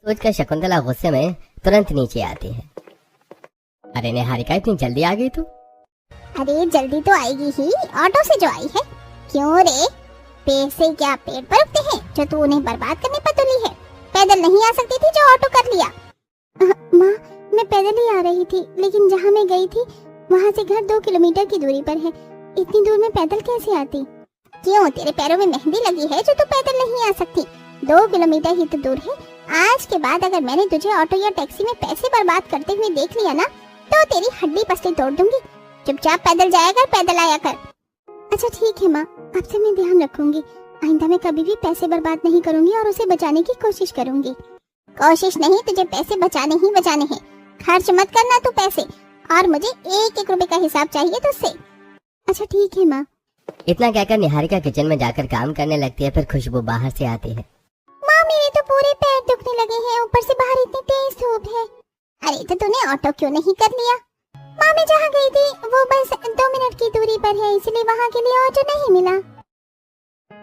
सोचकर शकुंतला गुस्से में तुरंत नीचे आती है। अरे निहारिका, इतनी जल्दी आ गई तू? अरे जल्दी तो आएगी ही, ऑटो से जो आई है। क्यों रे, पेड़ से क्या पेड़ पर उगते हैं जो तू उन्हें बर्बाद करने पर तुली है? पैदल नहीं आ सकती थी जो ऑटो कर लिया? माँ, मैं पैदल ही आ रही थी, लेकिन जहाँ मैं गई थी वहाँ से घर 2 किलोमीटर की दूरी पर है। इतनी दूर में पैदल कैसे आती? क्यों, तेरे पैरों में मेहंदी लगी है जो तू पैदल नहीं आ सकती? 2 किलोमीटर ही तो दूर है। आज के बाद अगर मैंने तुझे ऑटो या टैक्सी में पैसे बर्बाद करते हुए देख लिया ना, तो तेरी हड्डी पसली तोड़ दूंगी। चुपचाप पैदल जाया कर, पैदल आया कर। अच्छा ठीक है माँ, अब से मैं ध्यान रखूंगी। आइंदा मैं कभी भी पैसे बर्बाद नहीं करूंगी और उसे बचाने की कोशिश करूंगी। कोशिश नहीं, तुझे पैसे बचाने ही बचाने हैं। खर्च मत करना तू पैसे, और मुझे 1-1 रुपए का हिसाब चाहिए तुझसे। अच्छा ठीक है माँ। इतना कहकर निहारिका किचन में जाकर काम करने लगती है। फिर खुशबू बाहर से आती है। माँ, मेरे तो पूरे पैर दुखने लगे हैं, ऊपर से बाहर इतनी तेज धूप है। अरे तो तूने ऑटो क्यों नहीं कर लिया? माँ, मैं जहाँ गई थी वो बस 2 मिनट की दूरी पर है, इसलिए वहाँ के लिए ऑटो नहीं मिला।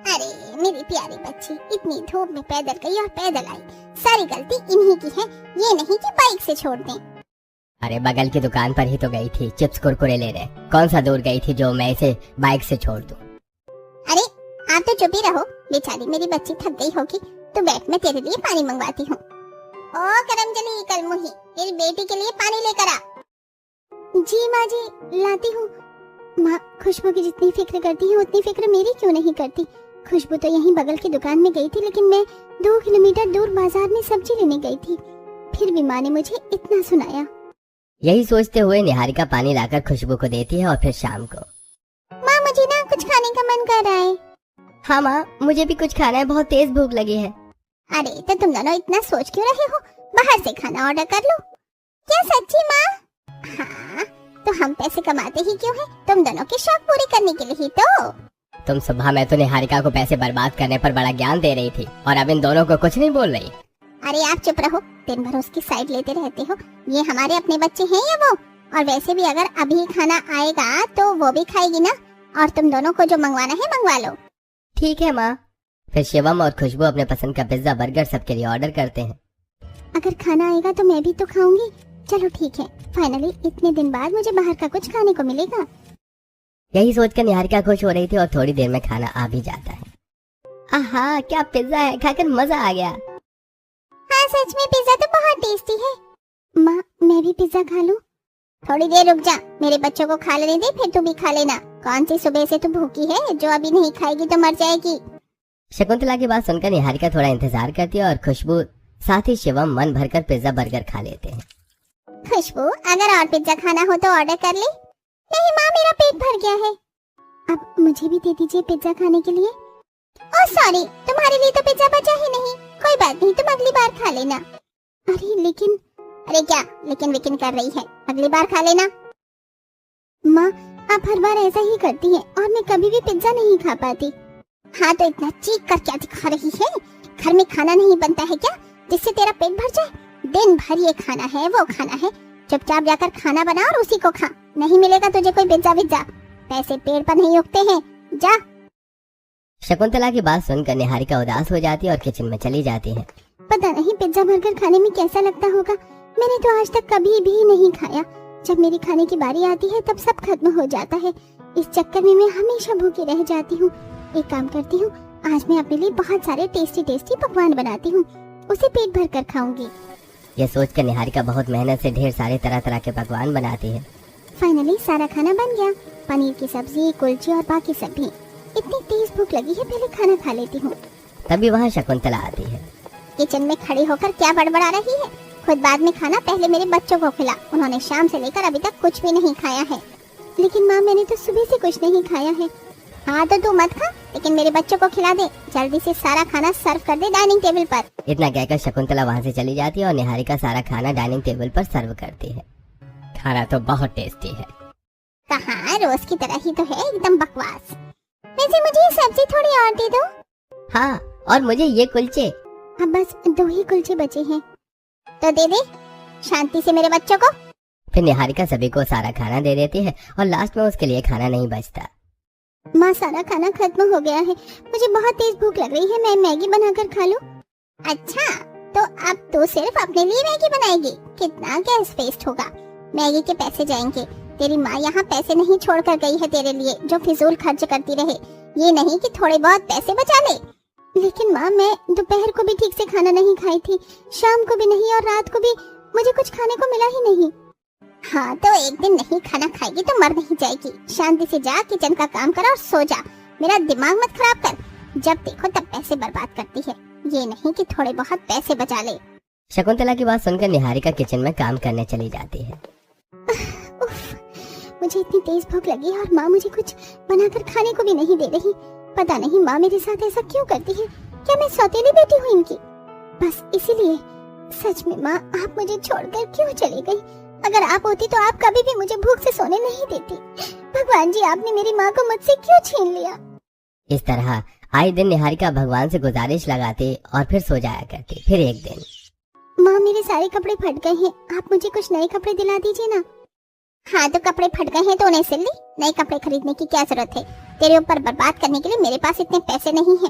अरे मेरी प्यारी बच्ची, इतनी धूप में पैदल गई और पैदल आई। सारी गलती इन्हीं की है, ये नहीं कि बाइक से छोड़ दें। अरे बगल की दुकान पर ही तो गई थी चिप्स कुरकुरे लेने। कौन सा दूर गई थी जो मैं इसे बाइक से छोड़ दूं? अरे आप तो चुप ही रहो, बेचारी मेरी बच्ची थक गई होगी। तो बैठ, मैं तेरे लिए पानी मंगवाती हूँ। ओ करमजली कलमुही, मेरी बेटी के लिए पानी लेकर आ। जी माँ जी, लाती हूँ। माँ, खुशबू की जितनी फिक्र करती है उतनी फिक्र मेरी क्यों नहीं करती? खुशबू तो यहीं बगल की दुकान में गई थी, लेकिन मैं 2 किलोमीटर दूर बाजार में सब्जी लेने गई थी। फिर भी माँ ने मुझे इतना सुनाया। यही सोचते हुए निहारिका पानी लाकर खुशबू को देती है और फिर शाम को। माँ, मुझे ना कुछ खाने का मन कर रहा है। हाँ माँ, मुझे भी कुछ खाना है, बहुत तेज भूख लगी है। अरे तो तुम दोनों इतना सोच क्यों रहे हो? बाहर से खाना ऑर्डर कर लो। क्या सच्ची माँ? हाँ, तो हम पैसे कमाते ही क्यों हैं? तुम दोनों के शौक पूरे करने के लिए ही तो। तुम सुबह में तो निहारिका को पैसे बर्बाद करने पर बड़ा ज्ञान दे रही थी, और अब इन दोनों को कुछ नहीं बोल रही। अरे आप चुप रहो, दिन भर उसकी साइड लेते रहते हो। ये हमारे अपने बच्चे हैं या वो? और वैसे भी अगर अभी खाना आएगा तो वो भी खाएगी ना, और तुम दोनों को जो मंगवाना है मंगवा लो। ठीक है माँ। फिर शिवम और खुशबू अपने पसंद का पिज्जा बर्गर सबके लिए ऑर्डर करते हैं। अगर खाना आएगा तो मैं भी तो खाऊंगी। चलो ठीक है, फाइनली इतने दिन बाद मुझे बाहर का कुछ खाने को मिलेगा। यही सोचकर निहारिका खुश हो रही थी और थोड़ी देर में खाना आ भी जाता है। आहा, क्या पिज्जा है, खाकर मजा आ गया। हाँ सच में पिज्जा तो बहुत टेस्टी है। माँ, मैं भी पिज्जा खा लूं? थोड़ी देर रुक जा, मेरे बच्चों को खा लेने दे, फिर तू भी खा लेना। कौन सी सुबह से तू भूखी है, जो अभी नहीं खाएगी तो मर जाएगी। शकुंतला की बात सुनकर निहारिका थोड़ा इंतजार करती है और खुशबू साथ ही शिवम मन भरकर पिज्जा बर्गर खा लेते हैं। खुशबू, अगर और पिज्जा खाना हो तो ऑर्डर कर ले। नहीं माँ, मेरा पेट भर गया है। अब मुझे भी दे दीजिए पिज्जा खाने के लिए। ओह सॉरी, तुम्हारे लिए तो पिज्जा बचा ही नहीं। कोई बात नहीं, तुम अगली बार खा लेना। अरे लेकिन, अरे क्या लेकिन विकिन कर रही है? अगली बार खा लेना। माँ, आप हर बार ऐसा ही करती हैं और मैं कभी भी पिज्जा नहीं खा पाती। हाँ तो इतना चीख कर क्या दिखा रही है? घर में खाना नहीं बनता है क्या जिससे तेरा पेट भर जाए? दिन भर ये खाना है वो खाना है। चुपचाप जाकर खाना बना और उसी को खा। नहीं मिलेगा तुझे कोई पिज्जा विज्जा, पैसे पेड़ पर नहीं उगते हैं। जा। शकुंतला की बात सुनकर निहारिका उदास हो जाती है और किचन में चली जाती है। पता नहीं पिज्जा बर्गर खाने में कैसा लगता होगा। मैंने तो आज तक कभी भी नहीं खाया। जब मेरी खाने की बारी आती है तब सब खत्म हो जाता है। इस चक्कर में मैं हमेशा भूखी रह जाती हूँ। एक काम करती हूँ, आज मैं अपने लिए बहुत सारे टेस्टी टेस्टी पकवान बनाती हूँ, उसे पेट भर कर खाऊंगी। यह सोचकर निहारिका बहुत मेहनत से ढेर सारे तरह तरह के पकवान बनाती है। फाइनली सारा खाना बन गया, पनीर की सब्जी, कुलचे और बाकी सब भी। इतनी तेज भूख लगी है, पहले खाना खा लेती हूँ। तभी वहाँ शकुंतला आती है। किचन में खड़ी होकर क्या बड़बड़ा रही है? खुद बाद में खाना, पहले मेरे बच्चों को खिला। उन्होंने शाम से लेकर अभी तक कुछ भी नहीं खाया है। लेकिन माँ, मैंने तो सुबह से कुछ नहीं खाया है। हाँ तो तू मत खा, लेकिन मेरे बच्चों को खिला दे। जल्दी से सारा खाना सर्व कर दे डाइनिंग टेबल पर। इतना कहकर शकुंतला वहाँ से चली जाती है और निहारिका सारा खाना डाइनिंग टेबल पर सर्व करती है। खाना तो बहुत टेस्टी है। कहाँ, रोज की तरह ही तो है, एकदम बकवास। वैसे मुझे ये सब्जी थोड़ी और दे दो। हाँ, और मुझे ये कुलचे। अब बस 2 ही कुलचे बचे हैं, तो दे दे शांति से मेरे बच्चों को। फिर निहारिका सभी को सारा खाना दे देती है और लास्ट में उसके लिए खाना नहीं बचता। माँ, सारा खाना खत्म हो गया है। मुझे बहुत तेज भूख लग रही है, मैं मैगी बनाकर खा लूं? अच्छा, तो अब तू सिर्फ अपने लिए मैगी बनाएगी? कितना गैस वेस्ट होगा। मैगी के पैसे जाएंगे। तेरी माँ यहाँ पैसे नहीं छोड़ कर गई है तेरे लिए जो फिजूल खर्च करती रहे। ये नहीं कि थोड़े बहुत पैसे बचा ले। लेकिन माँ, मैं दोपहर को भी ठीक से खाना नहीं खाई थी, शाम को भी नहीं, और रात को भी मुझे कुछ खाने को मिला ही नहीं। हाँ तो एक दिन नहीं खाना खाएगी तो मर नहीं जाएगी। शांति से जा किचन का काम कर और सो जा। मेरा दिमाग मत खराब कर। जब देखो तब पैसे बर्बाद करती है। ये नहीं कि थोड़े बहुत पैसे बचा ले। शकुंतला की बात सुनकर निहारिका किचन में काम करने चली जाती है। मुझे इतनी तेज भूख लगी है और माँ मुझे कुछ बनाकर खाने को भी नहीं दे रही। पता नहीं माँ मेरे साथ ऐसा क्यों करती है। क्या मैं सौतेली बेटी हूँ इनकी? बस इसीलिए। सच में माँ, आप मुझे छोड़कर क्यों चली गई? अगर आप होती तो आप कभी भी मुझे भूख से सोने नहीं देती। भगवान जी, आपने मेरी माँ को मुझसे क्यों छीन लिया? इस तरह आए दिन निहारिका भगवान से गुजारिश लगाती और फिर सो जाया करती। फिर एक दिन, माँ मेरे सारे कपड़े फट गए हैं, आप मुझे कुछ नए कपड़े दिला दीजिए ना। हाँ तो कपड़े फट गए हैं तो उन्हें सिल ली। नए कपड़े खरीदने की क्या जरूरत है? तेरे ऊपर बर्बाद करने के लिए मेरे पास इतने पैसे नहीं है।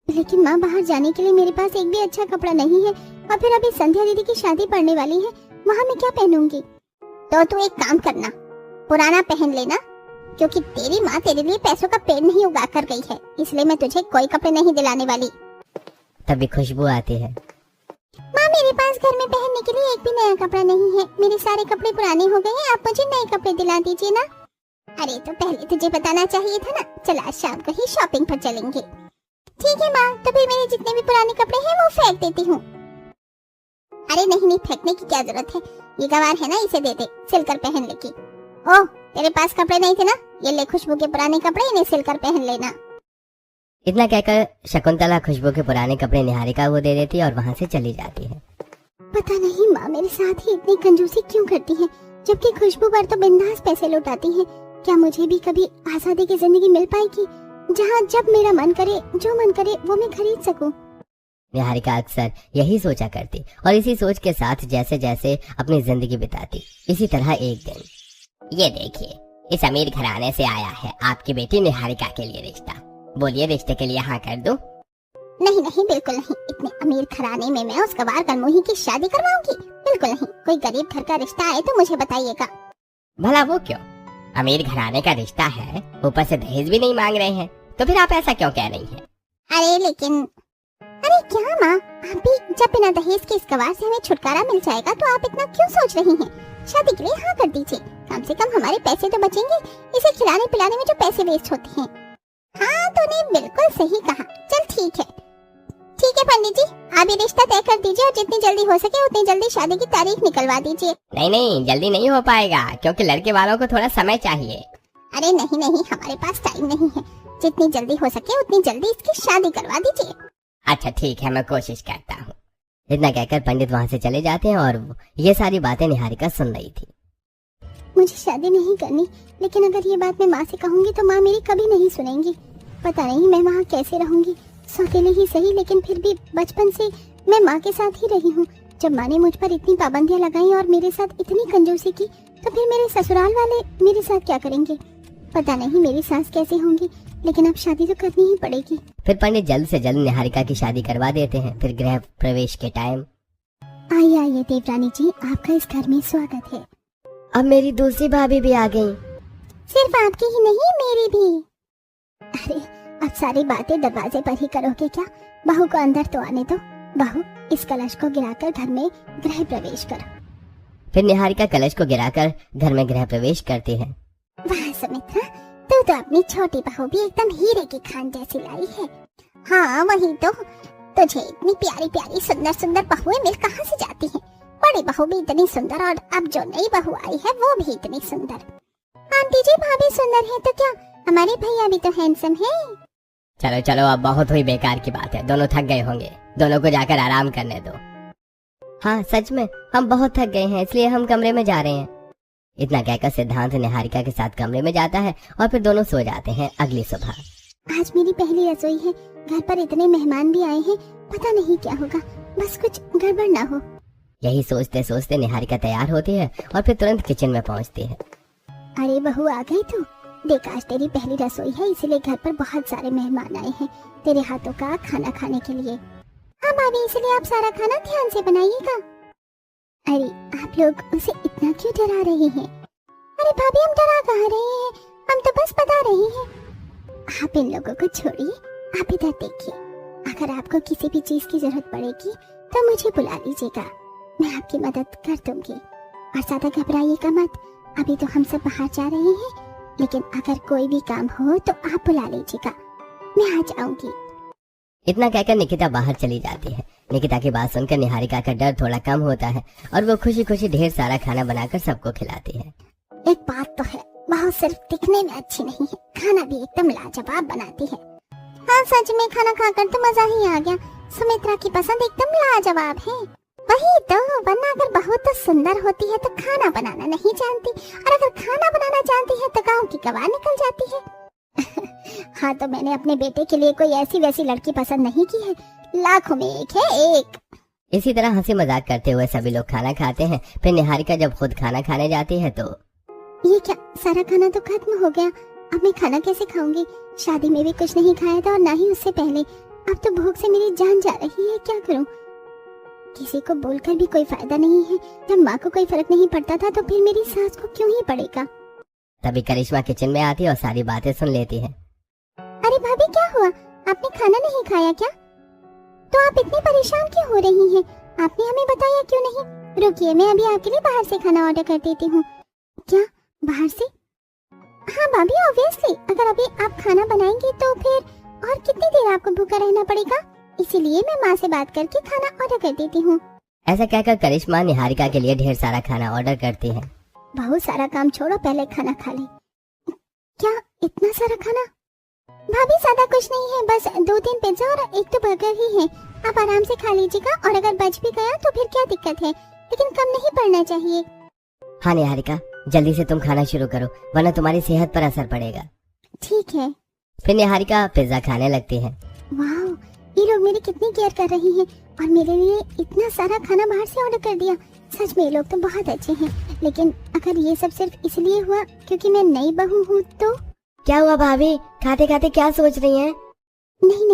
लेकिन माँ, बाहर जाने के लिए मेरे पास एक भी अच्छा कपड़ा नहीं है, और फिर अभी संध्या दीदी की शादी पड़ने वाली है, वहाँ मैं क्या पहनूंगी? तो तू एक काम करना, पुराना पहन लेना, क्योंकि तेरी माँ तेरे लिए पैसों का पेड़ नहीं उगा कर गई है, इसलिए मैं तुझे कोई कपड़े नहीं दिलाने वाली। तभी खुशबू आती है। माँ, मेरे पास घर में पहनने के लिए एक भी नया कपड़ा नहीं है। मेरे सारे कपड़े पुराने हो गए हैं, आप मुझे नए कपड़े दिला दीजिए ना। अरे तो पहले तुझे बताना चाहिए था ना। चल आज शाम को ही शॉपिंग पर चलेंगे। ठीक है माँ, तो फिर मेरे जितने भी पुराने कपड़े हैं वो फेंक देती हूँ। अरे नहीं, फेंकने की क्या जरूरत है। ये गवार है ना, इसे दे दे, सिलकर पहन लेगी। ओह, तेरे पास कपड़े नहीं थे ना? ये ले खुशबू के पुराने कपड़े, इन्हें सिलकर पहन लेना। इतना कहकर शकुंतला खुशबू के पुराने कपड़े निहारिका को दे देती है और वहाँ से चली जाती है। पता नहीं माँ मेरे साथ ही इतनी कंजूसी क्यों करती है, जबकि खुशबू पर तो बिंदास पैसे लौटाती है। क्या मुझे भी कभी आजादी की जिंदगी मिल पाएगी, जहाँ जब मेरा मन करे, जो मन करे वो मैं खरीद सकूं? निहारिका अक्सर यही सोचा करती और इसी सोच के साथ जैसे जैसे अपनी जिंदगी बिताती। इसी तरह एक दिन, ये देखिए, इस अमीर घराने से आया है आपकी बेटी निहारिका के लिए रिश्ता। बोलिए, रिश्ते के लिए हाँ कर दूं? नहीं नहीं, बिल्कुल नहीं। इतने अमीर घराने में मैं उस गवार कलमोही की शादी करवाऊंगी? बिल्कुल नहीं। कोई गरीब घर का रिश्ता आए तो मुझे बताइएगा। भला वो क्यों? अमीर घराने का रिश्ता है, ऊपर से दहेज भी नहीं मांग रहे हैं, तो फिर आप ऐसा क्यों कह रही हैं? अरे लेकिन, अरे क्या माँ, आप भी जब बिना दहेज के इस गवार से हमें छुटकारा मिल जाएगा तो आप इतना क्यों सोच रही हैं? शादी के लिए हाँ कर दीजिए, कम से कम हमारे पैसे तो बचेंगे इसे खिलाने पिलाने में जो पैसे वेस्ट होते हैं। हाँ तूने बिल्कुल सही कहा। चल ठीक है पंडित जी, आप ये रिश्ता तय कर दीजिए और जितनी जल्दी हो सके उतनी जल्दी शादी की तारीख निकलवा दीजिए। नहीं, जल्दी नहीं हो पाएगा, क्योंकि लड़के वालों को थोड़ा समय चाहिए। अरे नहीं, हमारे पास टाइम नहीं है। जितनी जल्दी हो सके उतनी जल्दी इसकी शादी करवा दीजिए। अच्छा ठीक है, मैं कोशिश करता हूँ। इतना कहकर पंडित वहाँ से चले जाते हैं और ये सारी बातें निहारिका सुन रही थी। मुझे शादी नहीं करनी, लेकिन अगर ये बात मैं माँ से कहूँगी तो माँ मेरी कभी नहीं सुनेंगी। पता नहीं मैं वहाँ कैसे रहूँगी। सौतेले ही सही, लेकिन फिर भी बचपन से मैं माँ के साथ ही रही हूँ। जब माँ ने मुझ पर इतनी पाबंदियाँ लगाई और मेरे साथ इतनी कंजूसी की, तो फिर मेरे ससुराल वाले मेरे साथ क्या करेंगे? पता नहीं मेरी सास कैसी होंगी, लेकिन अब शादी तो करनी ही पड़ेगी। फिर पंडित जल्द से जल्द निहारिका की शादी करवा देते हैं। फिर गृह प्रवेश के टाइम, आइए देवरानी जी, आपका इस घर में स्वागत है। अब मेरी दूसरी भाभी भी आ गई। सिर्फ आपकी ही नहीं, मेरी भी। अरे अब सारी बातें दरवाजे पर ही करोगे क्या? बहू को अंदर तो आने दो। बहू, इस कलश को गिराकर घर में गृह प्रवेश करो। फिर निहारिका कलश को गिराकर घर में गृह प्रवेश करती है। वाह सुमित्रा, तू तो अपनी छोटी बहू भी एकदम हीरे की खान जैसी लाई है। हाँ वही तो, तुझे इतनी प्यारी प्यारी सुंदर सुंदर बहुएं मिल कहाँ से जाती हैं? बड़ी बहू भी इतनी सुंदर और अब जो नई बहू आई है वो भी इतनी सुंदर। आंटी जी, भाभी सुंदर है तो क्या हमारे भैया भी तो हैंडसम है। चलो अब बहुत हुई बेकार की बात है। दोनों थक गए होंगे, दोनों को जाकर आराम करने दो। हाँ सच में हम बहुत थक गए हैं, इसलिए हम कमरे में जा रहे हैं। इतना कहकर सिद्धांत निहारिका के साथ कमरे में जाता है और फिर दोनों सो जाते हैं। अगली सुबह, आज मेरी पहली रसोई है, घर पर इतने मेहमान भी आए हैं, पता नहीं क्या होगा, बस कुछ गड़बड़ ना हो। यही सोचते सोचते निहारिका तैयार होती है और फिर तुरंत किचन में पहुंचती है। अरे बहू, आ गई तू? देख, आज तेरी पहली रसोई है, इसलिए घर पर बहुत सारे मेहमान आए हैं तेरे हाथों का खाना खाने के लिए। हाँ भाभी, इसलिए आप सारा खाना ध्यान से बनाइएगा। अरे आप लोग उसे इतना क्यों डरा रहे हैं? अरे भाभी, हम डरा कहाँ रहे हैं, हम तो बस बता रहे हैं। आप इन लोगों को छोड़िए, आप इधर देखिए। अगर आपको किसी भी चीज की जरूरत पड़ेगी तो मुझे बुला लीजिएगा, मैं आपकी मदद कर दूंगी। और ज्यादा घबराइएगा मत, अभी तो हम सब बाहर जा रहे हैं, लेकिन अगर कोई भी काम हो तो आप बुला लीजिएगा, मैं आ जाऊंगी। इतना कहकर निकिता बाहर चली जाती है। निकिता की बात सुनकर निहारिका का डर थोड़ा कम होता है और वो खुशी खुशी ढेर सारा खाना बनाकर सबको खिलाती है। एक बात तो है, वह सिर्फ दिखने में अच्छी नहीं है, खाना भी एकदम लाजवाब बनाती है। हाँ सच में, खाना खाकर तो मजा ही आ गया। सुमित्रा की पसंद एकदम लाजवाब है। वही तो, वरना अगर बहू तो सुंदर होती है तो खाना बनाना नहीं जानती, और अगर खाना बनाना जानती है तो गाँव की गवाह निकल जाती है। हाँ तो मैंने अपने बेटे के लिए कोई ऐसी वैसी लड़की पसंद नहीं की है, लाखों में एक है एक। इसी तरह हंसी मजाक करते हुए सभी लोग खाना खाते हैं। फिर निहारिका जब खुद खाना खाने जाती है तो ये क्या, सारा खाना तो खत्म हो गया, अब मैं खाना कैसे खाऊंगी? शादी में भी कुछ नहीं खाया था और ना ही उससे पहले। अब तो भूख से मेरी जान जा रही है, क्या करूं? किसी को बोलकर भी कोई फायदा नहीं है। जब माँ को कोई फर्क नहीं पड़ता था तो फिर मेरी सास को क्यों ही पड़ेगा? तभी करिश्मा किचन में आती है और सारी बातें सुन लेती है। अरे भाभी, क्या हुआ? आपने खाना नहीं खाया क्या? तो आप इतनी परेशान क्यों हो रही हैं? आपने हमें बताया क्यों नहीं? रुकिए, मैं अभी आपके लिए बाहर से खाना ऑर्डर कर देती हूँ। क्या, बाहर से? हाँ भाभी, ऑब्वियसली, अगर अभी आप खाना बनाएंगे तो फिर और कितनी देर आपको भूखा रहना पड़ेगा, इसीलिए मैं माँ से बात करके खाना ऑर्डर कर देती हूँ। ऐसा कहकर करिश्मा निहारिका के लिए ढेर सारा खाना ऑर्डर करती है। बहुत सारा काम छोड़ो, पहले खाना खा ले। क्या इतना सारा खाना? भाभी ज्यादा कुछ नहीं है, बस 2-3 पिज्जा और 1 बर्गर ही है। आप आराम से खा लीजिएगा, और अगर बच भी गया तो फिर क्या दिक्कत है, लेकिन कम नहीं पड़ना चाहिए। हाँ निहारिका, जल्दी से तुम खाना शुरू करो, वरना तुम्हारी सेहत पर असर पड़ेगा। ठीक है। फिर निहारिका पिज्जा खाने लगती है। वाह, ये लोग मेरी कितनी केयर कर रही हैं और मेरे लिए इतना सारा खाना बाहर से ऑर्डर कर दिया। सच में ये लोग तो बहुत अच्छे हैं, लेकिन अगर ये सब सिर्फ इसलिए हुआ क्योंकि मैं नई बहू हूँ तो? क्या हुआ भाभी, खाते खाते क्या सोच रही हैं? नहीं नहीं,